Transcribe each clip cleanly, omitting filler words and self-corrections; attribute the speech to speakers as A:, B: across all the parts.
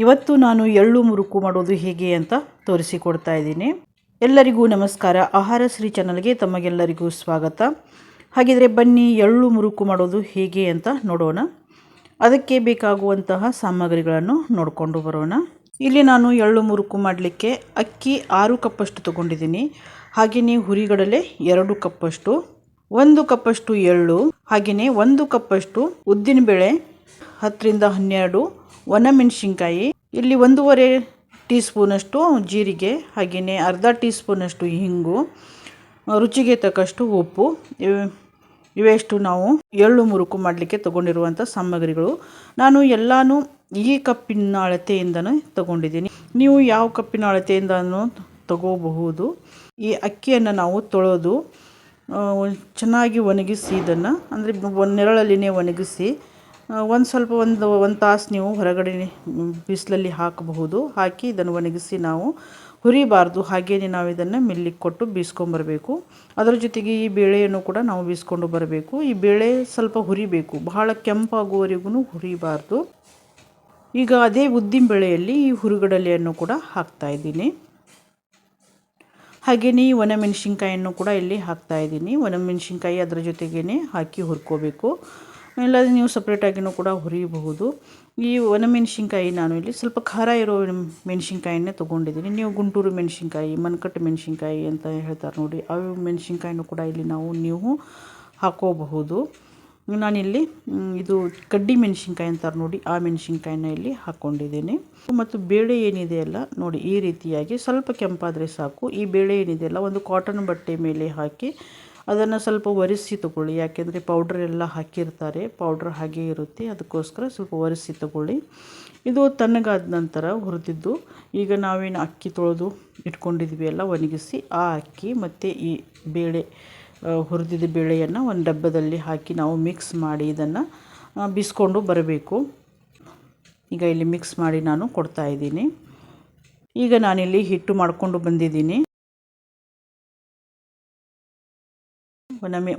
A: ಇವತ್ತು ನಾನು ಎಳ್ಳು ಮುರುಕು ಮಾಡೋದು ಹೇಗೆ ಅಂತ ತೋರಿಸಿಕೊಡ್ತಾ ಇದ್ದೀನಿ. ಎಲ್ಲರಿಗೂ ನಮಸ್ಕಾರ. ಆಹಾರ ಶ್ರೀ ಚಾನಲ್ಗೆ ತಮಗೆಲ್ಲರಿಗೂ ಸ್ವಾಗತ. ಹಾಗಿದ್ರೆ ಬನ್ನಿ ಎಳ್ಳು ಮುರುಕು ಮಾಡೋದು ಹೇಗೆ ಅಂತ ನೋಡೋಣ. ಅದಕ್ಕೆ ಬೇಕಾಗುವಂತಹ ಸಾಮಗ್ರಿಗಳನ್ನು ನೋಡಿಕೊಂಡು ಬರೋಣ. ಇಲ್ಲಿ ನಾನು ಎಳ್ಳು ಮುರುಕು ಮಾಡಲಿಕ್ಕೆ ಅಕ್ಕಿ 6 ಕಪ್ಪಷ್ಟು ತಗೊಂಡಿದ್ದೀನಿ. ಹಾಗೆಯೇ ಹುರಿಗಡಲೆ 2 ಕಪ್ಪಷ್ಟು, 1 ಕಪ್ಪಷ್ಟು ಎಳ್ಳು, ಹಾಗೆಯೇ 1 ಕಪ್ಪಷ್ಟು ಉದ್ದಿನಬೇಳೆ, 10 ರಿಂದ 12 ಒಣಮೆಣಸಿನ್ಕಾಯಿ, ಇಲ್ಲಿ 1.5 ಟೀ ಸ್ಪೂನಷ್ಟು ಜೀರಿಗೆ, ಹಾಗೆಯೇ ಅರ್ಧ ಟೀ ಸ್ಪೂನಷ್ಟು ಹಿಂಗು, ರುಚಿಗೆ ತಕ್ಕಷ್ಟು ಉಪ್ಪು. ಇವೆಷ್ಟು ನಾವು ಎಳ್ಳು ಮುರುಕು ಮಾಡಲಿಕ್ಕೆ ತಗೊಂಡಿರುವಂಥ ಸಾಮಗ್ರಿಗಳು. ನಾನು ಎಲ್ಲನೂ ಈ ಕಪ್ಪಿನ ಅಳತೆಯಿಂದನೇ ತಗೊಂಡಿದ್ದೀನಿ. ನೀವು ಯಾವ ಕಪ್ಪಿನ ಅಳತೆಯಿಂದನೂ ತಗೋಬಹುದು. ಈ ಅಕ್ಕಿಯನ್ನು ನಾವು ತೊಳೆದು ಚೆನ್ನಾಗಿ ಒಣಗಿಸಿ, ಇದನ್ನು ಅಂದರೆ ನೆರಳಲ್ಲಿನೇ ಒಣಗಿಸಿ ಒಂದು ತಾಸು ನೀವು ಹೊರಗಡೆ ಬಿಸಿಲಲ್ಲಿ ಹಾಕಬಹುದು. ಹಾಕಿ ಇದನ್ನು ಒಣಗಿಸಿ ನಾವು ಹುರಿಬಾರ್ದು, ಹಾಗೆಯೇ ನಾವು ಇದನ್ನು ಮಿಲ್ಲಿಗೆ ಕೊಟ್ಟು ಬೀಸ್ಕೊಂಬರಬೇಕು. ಅದರ ಜೊತೆಗೆ ಈ ಬೇಳೆಯನ್ನು ಕೂಡ ನಾವು ಬೀಸ್ಕೊಂಡು ಬರಬೇಕು. ಈ ಬೇಳೆ ಸ್ವಲ್ಪ ಹುರಿಬೇಕು, ಬಹಳ ಕೆಂಪಾಗುವವರೆಗೂ ಹುರಿಬಾರ್ದು. ಈಗ ಅದೇ ಉದ್ದಿನ ಬೇಳೆಯಲ್ಲಿ ಈ ಹುರಿಗಡಲೆಯನ್ನು ಕೂಡ ಹಾಕ್ತಾಯಿದ್ದೀನಿ. ಹಾಗೆಯೇ ಈ ಒಣಮೆಣಸಿನ್ಕಾಯನ್ನು ಕೂಡ ಇಲ್ಲಿ ಹಾಕ್ತಾಯಿದ್ದೀನಿ. ಒಣಮೆಣಸಿನ್ಕಾಯಿ ಅದರ ಜೊತೆಗೇ ಹಾಕಿ ಹುರ್ಕೋಬೇಕು. ಇಲ್ಲ ನೀವು ಸಪ್ರೇಟಾಗಿಯೂ ಕೂಡ ಹುರಿಯಬಹುದು. ಈ ಒಣಮೆಣಸಿನ್ಕಾಯಿ ನಾನು ಇಲ್ಲಿ ಸ್ವಲ್ಪ ಖಾರ ಇರೋ ಮೆಣಸಿನ್ಕಾಯಿನೇ ತೊಗೊಂಡಿದ್ದೀನಿ. ನೀವು ಗುಂಟೂರು ಮೆಣಸಿನ್ಕಾಯಿ, ಮನ್ಕಟ್ಟು ಮೆಣಸಿನ್ಕಾಯಿ ಅಂತ ಹೇಳ್ತಾರೆ ನೋಡಿ, ಆ ಮೆಣಸಿನ್ಕಾಯಿನೂ ಕೂಡ ಇಲ್ಲಿ ನೀವು ಹಾಕೋಬಹುದು. ನಾನಿಲ್ಲಿ ಇದು ಕಡ್ಡಿ ಮೆಣಸಿನ್ಕಾಯಿ ಅಂತಾರೆ ನೋಡಿ, ಆ ಮೆಣಸಿನ್ಕಾಯಿನ ಇಲ್ಲಿ ಹಾಕ್ಕೊಂಡಿದ್ದೀನಿ. ಮತ್ತು ಬೇಳೆ ಏನಿದೆಯಲ್ಲ ನೋಡಿ, ಈ ರೀತಿಯಾಗಿ ಸ್ವಲ್ಪ ಕೆಂಪಾದರೆ ಸಾಕು. ಈ ಬೇಳೆ ಏನಿದೆಯಲ್ಲ ಒಂದು ಕಾಟನ್ ಬಟ್ಟೆ ಮೇಲೆ ಹಾಕಿ ಅದನ್ನು ಸ್ವಲ್ಪ ಒರೆಸಿ ತಗೊಳ್ಳಿ. ಯಾಕೆಂದರೆ ಪೌಡ್ರ್ ಎಲ್ಲ ಹಾಕಿರ್ತಾರೆ, ಪೌಡ್ರ್ ಹಾಗೆ ಇರುತ್ತೆ, ಅದಕ್ಕೋಸ್ಕರ ಸ್ವಲ್ಪ ಒರೆಸಿ ತಗೊಳ್ಳಿ. ಇದು ತಣ್ಣಗಾದ ನಂತರ ಹುರಿದಿದ್ದು, ಈಗ ನಾವೇನು ಅಕ್ಕಿ ತೊಳೆದು ಇಟ್ಕೊಂಡಿದ್ವಿ ಎಲ್ಲ ಒಣಗಿಸಿ, ಆ ಅಕ್ಕಿ ಮತ್ತು ಈ ಬೇಳೆ, ಹುರಿದಿದ್ದ ಬೇಳೆಯನ್ನು ಒಂದು ಡಬ್ಬದಲ್ಲಿ ಹಾಕಿ ನಾವು ಮಿಕ್ಸ್ ಮಾಡಿ ಇದನ್ನು ಬೀಸ್ಕೊಂಡು ಬರಬೇಕು. ಈಗ ಇಲ್ಲಿ ಮಿಕ್ಸ್ ಮಾಡಿ ನಾನು ಕೊಡ್ತಾಯಿದ್ದೀನಿ. ಈಗ ನಾನಿಲ್ಲಿ ಹಿಟ್ಟು ಮಾಡಿಕೊಂಡು ಬಂದಿದ್ದೀನಿ.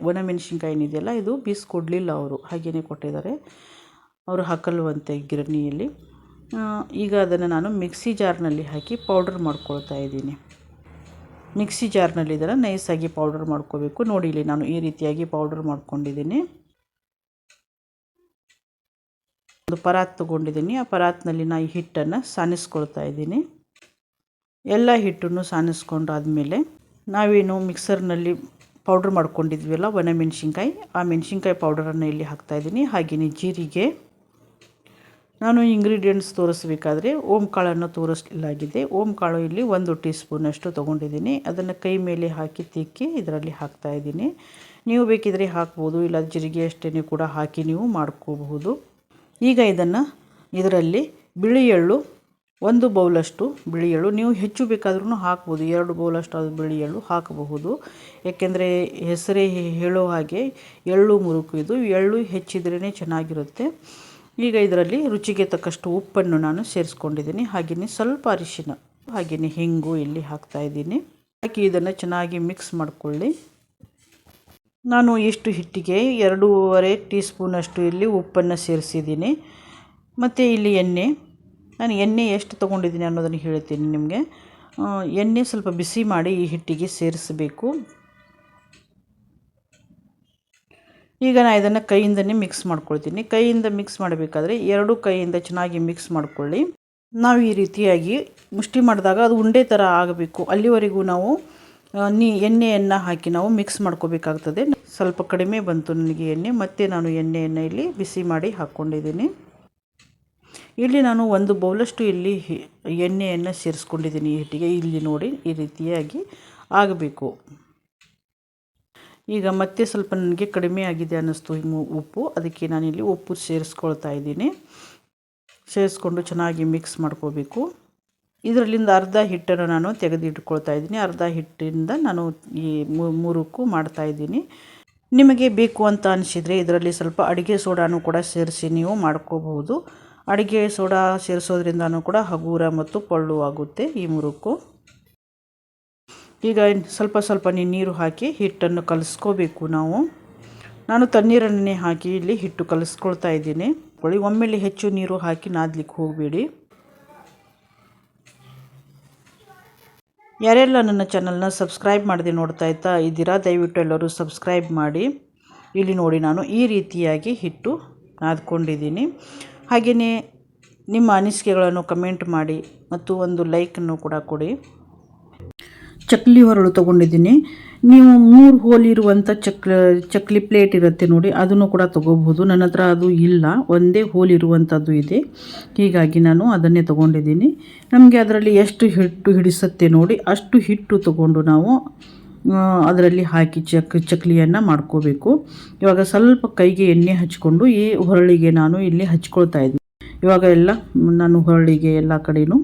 A: ಒಣಮೆಣಸಿನ್ಕಾಯಿ ಏನಿದೆಯಲ್ಲ, ಇದು ಬೀಸ್ಕೊಡ್ಲಿಲ್ಲ ಅವರು, ಹಾಗೆಯೇ ಕೊಟ್ಟಿದ್ದಾರೆ. ಅವರು ಹಾಕಲ್ವಂತೆ ಗಿರಣಿಯಲ್ಲಿ. ಈಗ ಅದನ್ನು ನಾನು ಮಿಕ್ಸಿ ಜಾರ್ನಲ್ಲಿ ಹಾಕಿ ಪೌಡರ್ ಮಾಡ್ಕೊಳ್ತಾ ಇದ್ದೀನಿ. ಮಿಕ್ಸಿ ಜಾರ್ನಲ್ಲಿ ಇದನ್ನು ನೈಸಾಗಿ ಪೌಡರ್ ಮಾಡ್ಕೋಬೇಕು. ನೋಡಿ, ಇಲ್ಲಿ ನಾನು ಈ ರೀತಿಯಾಗಿ ಪೌಡರ್ ಮಾಡ್ಕೊಂಡಿದ್ದೀನಿ. ಒಂದು ಪರಾತ್ ತೊಗೊಂಡಿದ್ದೀನಿ. ಆ ಪರಾತ್ನಲ್ಲಿ ನಾನು ಈ ಹಿಟ್ಟನ್ನು ಸಾನಿಸ್ಕೊಳ್ತಾ ಇದ್ದೀನಿ. ಎಲ್ಲ ಹಿಟ್ಟನ್ನು ಸಾನಿಸ್ಕೊಂಡಾದಮೇಲೆ ನಾವೇನು ಮಿಕ್ಸರ್ನಲ್ಲಿ ಪೌಡ್ರ್ ಮಾಡ್ಕೊಂಡಿದ್ವಲ್ಲ ಒಣಮೆಣಸಿನ್ಕಾಯಿ, ಆ ಮೆಣಸಿನ್ಕಾಯಿ ಪೌಡರನ್ನು ಇಲ್ಲಿ ಹಾಕ್ತಾಯಿದ್ದೀನಿ. ಹಾಗೆಯೇ ಜೀರಿಗೆ, ನಾನು ಇಂಗ್ರೀಡಿಯೆಂಟ್ಸ್ ತೋರಿಸ್ಬೇಕಾದ್ರೆ ಓಂಕಾಳನ್ನು ತೋರಿಸಲಾಗಿದೆ. ಓಂಕಾಳು ಇಲ್ಲಿ 1 ಟೀ ಸ್ಪೂನಷ್ಟು ತೊಗೊಂಡಿದ್ದೀನಿ. ಅದನ್ನು ಕೈ ಮೇಲೆ ಹಾಕಿ ತಿಕ್ಕಿ ಇದರಲ್ಲಿ ಹಾಕ್ತಾಯಿದ್ದೀನಿ. ನೀವು ಬೇಕಿದ್ರೆ ಹಾಕ್ಬೋದು, ಇಲ್ಲ ಜೀರಿಗೆ ಅಷ್ಟೇ ಕೂಡ ಹಾಕಿ ನೀವು ಮಾಡ್ಕೋಬಹುದು. ಈಗ ಇದರಲ್ಲಿ ಬಿಳಿ ಎಳ್ಳು 1 ಬೌಲಷ್ಟು ಬಿಳಿ ಎಳ್ಳು, ನೀವು ಹೆಚ್ಚು ಬೇಕಾದ್ರೂ ಹಾಕ್ಬೋದು, 2 ಬೌಲಷ್ಟು ಅದು ಬಿಳಿ ಎಳ್ಳು ಹಾಕಬಹುದು. ಏಕೆಂದರೆ ಹೆಸರೇ ಹೇಳೋ ಹಾಗೆ ಎಳ್ಳು ಮುರುಕು ಇದು, ಎಳ್ಳು ಹೆಚ್ಚಿದ್ರೇ ಚೆನ್ನಾಗಿರುತ್ತೆ. ಈಗ ಇದರಲ್ಲಿ ರುಚಿಗೆ ತಕ್ಕಷ್ಟು ಉಪ್ಪನ್ನು ನಾನು ಸೇರಿಸ್ಕೊಂಡಿದ್ದೀನಿ. ಹಾಗೆಯೇ ಸ್ವಲ್ಪ ಅರಿಶಿನ, ಹಾಗೆಯೇ ಹಿಂಗು ಇಲ್ಲಿ ಹಾಕ್ತಾಯಿದ್ದೀನಿ. ಹಾಕಿ ಇದನ್ನು ಚೆನ್ನಾಗಿ ಮಿಕ್ಸ್ ಮಾಡಿಕೊಳ್ಳಿ. ನಾನು ಇಷ್ಟು ಹಿಟ್ಟಿಗೆ 2.5 ಟೀ ಸ್ಪೂನಷ್ಟು ಇಲ್ಲಿ ಉಪ್ಪನ್ನು ಸೇರಿಸಿದ್ದೀನಿ. ಮತ್ತು ಇಲ್ಲಿ ನಾನು ಎಣ್ಣೆ ಎಷ್ಟು ತೊಗೊಂಡಿದ್ದೀನಿ ಅನ್ನೋದನ್ನು ಹೇಳ್ತೀನಿ ನಿಮಗೆ. ಎಣ್ಣೆ ಸ್ವಲ್ಪ ಬಿಸಿ ಮಾಡಿ ಈ ಹಿಟ್ಟಿಗೆ ಸೇರಿಸಬೇಕು. ಈಗ ನಾನು ಇದನ್ನು ಕೈಯಿಂದನೇ ಮಿಕ್ಸ್ ಮಾಡ್ಕೊಳ್ತೀನಿ. ಕೈಯಿಂದ ಮಿಕ್ಸ್ ಮಾಡಬೇಕಾದ್ರೆ 2 ಕೈಯಿಂದ ಚೆನ್ನಾಗಿ ಮಿಕ್ಸ್ ಮಾಡಿಕೊಳ್ಳಿ. ನಾವು ಈ ರೀತಿಯಾಗಿ ಮುಷ್ಟಿ ಮಾಡಿದಾಗ ಅದು ಉಂಡೆ ಥರ ಆಗಬೇಕು, ಅಲ್ಲಿವರೆಗೂ ನಾವು ಎಣ್ಣೆಯನ್ನು ಹಾಕಿ ನಾವು ಮಿಕ್ಸ್ ಮಾಡ್ಕೋಬೇಕಾಗ್ತದೆ. ಸ್ವಲ್ಪ ಕಡಿಮೆ ಬಂತು ನನಗೆ ಎಣ್ಣೆ, ಮತ್ತು ನಾನು ಎಣ್ಣೆಯನ್ನು ಇಲ್ಲಿ ಬಿಸಿ ಮಾಡಿ ಹಾಕ್ಕೊಂಡಿದ್ದೀನಿ. ಇಲ್ಲಿ ನಾನು 1 ಬೌಲಷ್ಟು ಇಲ್ಲಿ ಎಣ್ಣೆಯನ್ನು ಸೇರಿಸ್ಕೊಂಡಿದ್ದೀನಿ ಈ ಹಿಟ್ಟಿಗೆ. ಇಲ್ಲಿ ನೋಡಿ, ಈ ರೀತಿಯಾಗಿ ಆಗಬೇಕು. ಈಗ ಮತ್ತೆ ಸ್ವಲ್ಪ ನನಗೆ ಕಡಿಮೆ ಆಗಿದೆ ಅನ್ನಿಸ್ತು ಉಪ್ಪು, ಅದಕ್ಕೆ ನಾನಿಲ್ಲಿ ಉಪ್ಪು ಸೇರಿಸ್ಕೊಳ್ತಾ ಇದ್ದೀನಿ. ಸೇರಿಸ್ಕೊಂಡು ಚೆನ್ನಾಗಿ ಮಿಕ್ಸ್ ಮಾಡ್ಕೋಬೇಕು. ಇದರಲ್ಲಿಂದ ಅರ್ಧ ಹಿಟ್ಟನ್ನು ನಾನು ತೆಗೆದಿಟ್ಕೊಳ್ತಾ ಇದ್ದೀನಿ. ಅರ್ಧ ಹಿಟ್ಟಿಂದ ನಾನು ಈ ಮುರುಕು ಮಾಡ್ತಾಯಿದ್ದೀನಿ. ನಿಮಗೆ ಬೇಕು ಅಂತ ಅನಿಸಿದರೆ ಇದರಲ್ಲಿ ಸ್ವಲ್ಪ ಅಡುಗೆ ಸೋಡಾನು ಕೂಡ ಸೇರಿಸಿ ನೀವು ಮಾಡ್ಕೋಬಹುದು. ಅಡುಗೆ ಸೋಡಾ ಸೇರಿಸೋದ್ರಿಂದನೂ ಕೂಡ ಹಗೂರ ಮತ್ತು ಪೊಳ್ಳು ಆಗುತ್ತೆ ಈ ಮುರುಕು. ಈಗ ಸ್ವಲ್ಪ ನೀರು ಹಾಕಿ ಹಿಟ್ಟನ್ನು ಕಲಿಸ್ಕೋಬೇಕು ನಾನು ತಣ್ಣೀರನ್ನೇ ಹಾಕಿ ಇಲ್ಲಿ ಹಿಟ್ಟು ಕಲಿಸ್ಕೊಳ್ತಾ ಇದ್ದೀನಿ. ಒಮ್ಮೆಲೆ ಹೆಚ್ಚು ನೀರು ಹಾಕಿ ನಾದಲಿಕ್ಕೆ ಹೋಗಬೇಡಿ. ಯಾರೆಲ್ಲ ನನ್ನ ಚಾನಲ್ನ ಸಬ್ಸ್ಕ್ರೈಬ್ ಮಾಡದೆ ನೋಡ್ತಾ ಇದ್ದೀರಾ, ದಯವಿಟ್ಟು ಎಲ್ಲರೂ ಸಬ್ಸ್ಕ್ರೈಬ್ ಮಾಡಿ. ಇಲ್ಲಿ ನೋಡಿ, ನಾನು ಈ ರೀತಿಯಾಗಿ ಹಿಟ್ಟು ನಾದ್ಕೊಂಡಿದ್ದೀನಿ. ಹಾಗೆಯೇ ನಿಮ್ಮ ಅನಿಸಿಕೆಗಳನ್ನು ಕಮೆಂಟ್ ಮಾಡಿ ಮತ್ತು ಒಂದು ಲೈಕನ್ನು ಕೂಡ ಕೊಡಿ. ಚಕ್ಲಿ ಹೊರಳು ತೊಗೊಂಡಿದ್ದೀನಿ. ನೀವು 3 ಹೋಲ್ ಇರುವಂಥ ಚಕ್ಲಿ ಪ್ಲೇಟ್ ಇರುತ್ತೆ ನೋಡಿ, ಅದನ್ನು ಕೂಡ ತೊಗೋಬಹುದು. ನನ್ನ ಹತ್ರ ಅದು ಇಲ್ಲ, ಒಂದೇ ಹೋಲ್ ಇರುವಂಥದ್ದು ಇದೆ. ಹೀಗಾಗಿ ನಾನು ಅದನ್ನೇ ತೊಗೊಂಡಿದ್ದೀನಿ. ನಮಗೆ ಅದರಲ್ಲಿ ಎಷ್ಟು ಹಿಟ್ಟು ಹಿಡಿಸುತ್ತೆ ನೋಡಿ, ಅಷ್ಟು ಹಿಟ್ಟು ತೊಗೊಂಡು ನಾವು ಅದರಲ್ಲಿ ಹಾಕಿ ಚಕ್ಲಿಯನ್ನು ಮಾಡ್ಕೋಬೇಕು. ಇವಾಗ ಸ್ವಲ್ಪ ಕೈಗೆ ಎಣ್ಣೆ ಹಚ್ಕೊಂಡು ಈ ಹೊರಳಿಗೆ ನಾನು ಇಲ್ಲಿ ಹಚ್ಕೊಳ್ತಾ ಇದ್ದೀನಿ. ಇವಾಗ ಎಲ್ಲ ನಾನು ಹೊರಳಿಗೆ ಎಲ್ಲ ಕಡೆಯೂ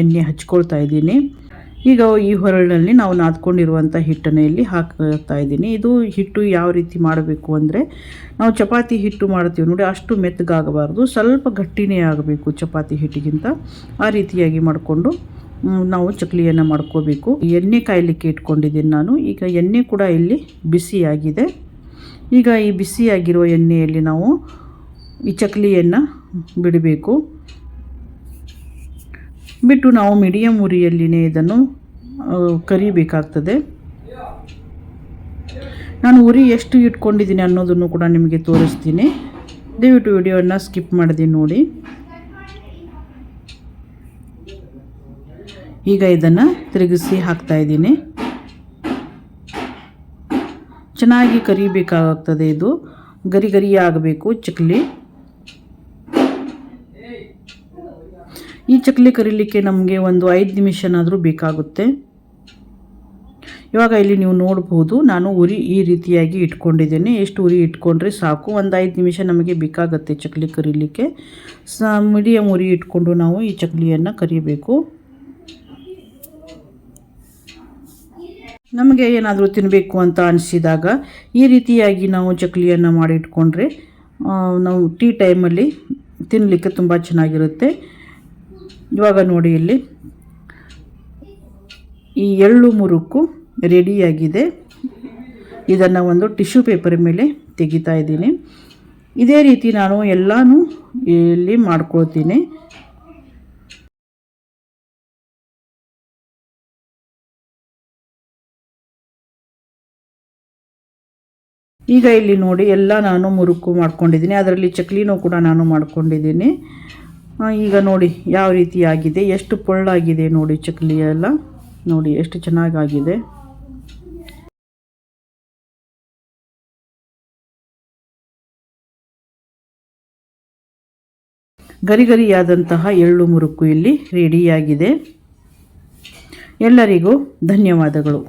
A: ಎಣ್ಣೆ ಹಚ್ಕೊಳ್ತಾ ಇದ್ದೀನಿ. ಈಗ ಈ ಹೊರಳಿನಲ್ಲಿ ನಾವು ನಾದ್ಕೊಂಡಿರುವಂಥ ಹಿಟ್ಟನ್ನು ಇಲ್ಲಿ ಹಾಕ್ತಾ ಇದ್ದೀನಿ. ಇದು ಹಿಟ್ಟು ಯಾವ ರೀತಿ ಮಾಡಬೇಕು ಅಂದರೆ, ನಾವು ಚಪಾತಿ ಹಿಟ್ಟು ಮಾಡ್ತೀವಿ ನೋಡಿ, ಅಷ್ಟು ಮೆತ್ತಗಾಗಬಾರ್ದು, ಸ್ವಲ್ಪ ಗಟ್ಟಿನೇ ಆಗಬೇಕು ಚಪಾತಿ ಹಿಟ್ಟಿಗಿಂತ. ಆ ರೀತಿಯಾಗಿ ಮಾಡಿಕೊಂಡು ನಾವು ಚಕ್ಲಿಯನ್ನು ಮಾಡ್ಕೋಬೇಕು. ಎಣ್ಣೆ ಕಾಯಲಿಕ್ಕೆ ಇಟ್ಕೊಂಡಿದ್ದೀನಿ ನಾನು. ಈಗ ಎಣ್ಣೆ ಕೂಡ ಇಲ್ಲಿ ಬಿಸಿಯಾಗಿದೆ. ಈಗ ಈ ಬಿಸಿಯಾಗಿರೋ ಎಣ್ಣೆಯಲ್ಲಿ ನಾವು ಈ ಚಕ್ಲಿಯನ್ನು ಬಿಡಬೇಕು. ಬಿಟ್ಟು ನಾವು ಮೀಡಿಯಮ್ ಉರಿಯಲ್ಲಿನೇ ಇದನ್ನು ಕರಿಬೇಕಾಗ್ತದೆ. ನಾನು ಉರಿ ಎಷ್ಟು ಇಟ್ಕೊಂಡಿದ್ದೀನಿ ಅನ್ನೋದನ್ನು ಕೂಡ ನಿಮಗೆ ತೋರಿಸ್ತೀನಿ. ದಯವಿಟ್ಟು ವಿಡಿಯೋವನ್ನು ಸ್ಕಿಪ್ ಮಾಡದೆ ನೋಡಿ. ಈಗ ಇದನ್ನು ತಿರುಗಿಸಿ ಹಾಕ್ತಾ ಇದ್ದೀನಿ. ಚೆನ್ನಾಗಿ ಕರಿಬೇಕಾಗ್ತದೆ. ಇದು ಗರಿ ಗರಿ ಆಗಬೇಕು ಚಕ್ಲಿ. ಈ ಚಕ್ಲಿ ಕರಿಲಿಕ್ಕೆ ನಮಗೆ ಒಂದು 5 ನಿಮಿಷನಾದರೂ ಬೇಕಾಗುತ್ತೆ. ಇವಾಗ ಇಲ್ಲಿ ನೀವು ನೋಡ್ಬೋದು, ನಾನು ಉರಿ ಈ ರೀತಿಯಾಗಿ ಇಟ್ಕೊಂಡಿದ್ದೇನೆ. ಎಷ್ಟು ಉರಿ ಇಟ್ಕೊಂಡ್ರೆ ಸಾಕು, ಒಂದು 5 ನಿಮಿಷ ನಮಗೆ ಬೇಕಾಗುತ್ತೆ ಚಕ್ಲಿ ಕರಿಲಿಕ್ಕೆ. ಮೀಡಿಯಮ್ ಉರಿ ಇಟ್ಕೊಂಡು ನಾವು ಈ ಚಕ್ಲಿಯನ್ನು ಕರಿಬೇಕು. ನಮಗೆ ಏನಾದರೂ ತಿನ್ನಬೇಕು ಅಂತ ಅನಿಸಿದಾಗ ಈ ರೀತಿಯಾಗಿ ನಾವು ಚಕ್ಲಿಯನ್ನು ಮಾಡಿಟ್ಕೊಂಡ್ರೆ ನಾವು ಟೀ ಟೈಮಲ್ಲಿ ತಿನ್ನಲಿಕ್ಕೆ ತುಂಬ ಚೆನ್ನಾಗಿರುತ್ತೆ. ಇವಾಗ ನೋಡಿ, ಇಲ್ಲಿ ಈ ಎಳ್ಳು ಮುರುಕು ರೆಡಿಯಾಗಿದೆ. ಇದನ್ನು ಒಂದು ಟಿಶ್ಯೂ ಪೇಪರ್ ಮೇಲೆ ತೆಗಿತಾ ಇದ್ದೀನಿ. ಇದೇ ರೀತಿ ನಾನು ಎಲ್ಲನೂ ಇಲ್ಲಿ ಮಾಡ್ಕೊಳ್ತೀನಿ. ಈಗ ಇಲ್ಲಿ ನೋಡಿ, ಎಲ್ಲ ನಾನು ಮುರುಕು ಮಾಡ್ಕೊಂಡಿದ್ದೀನಿ. ಅದರಲ್ಲಿ ಚಕ್ಲಿನೂ ಕೂಡ ನಾನು ಮಾಡ್ಕೊಂಡಿದ್ದೀನಿ. ಈಗ ನೋಡಿ ಯಾವ ರೀತಿ ಆಗಿದೆ, ಎಷ್ಟು ಪೊಳ್ಳಾಗಿದೆ ನೋಡಿ ಚಕ್ಲಿ ಎಲ್ಲ. ನೋಡಿ ಎಷ್ಟು ಚೆನ್ನಾಗಾಗಿದೆ. ಗರಿ ಗರಿಯಾದಂತಹ ಎಳ್ಳು ಮುರುಕು ಇಲ್ಲಿ ರೆಡಿಯಾಗಿದೆ. ಎಲ್ಲರಿಗೂ ಧನ್ಯವಾದಗಳು.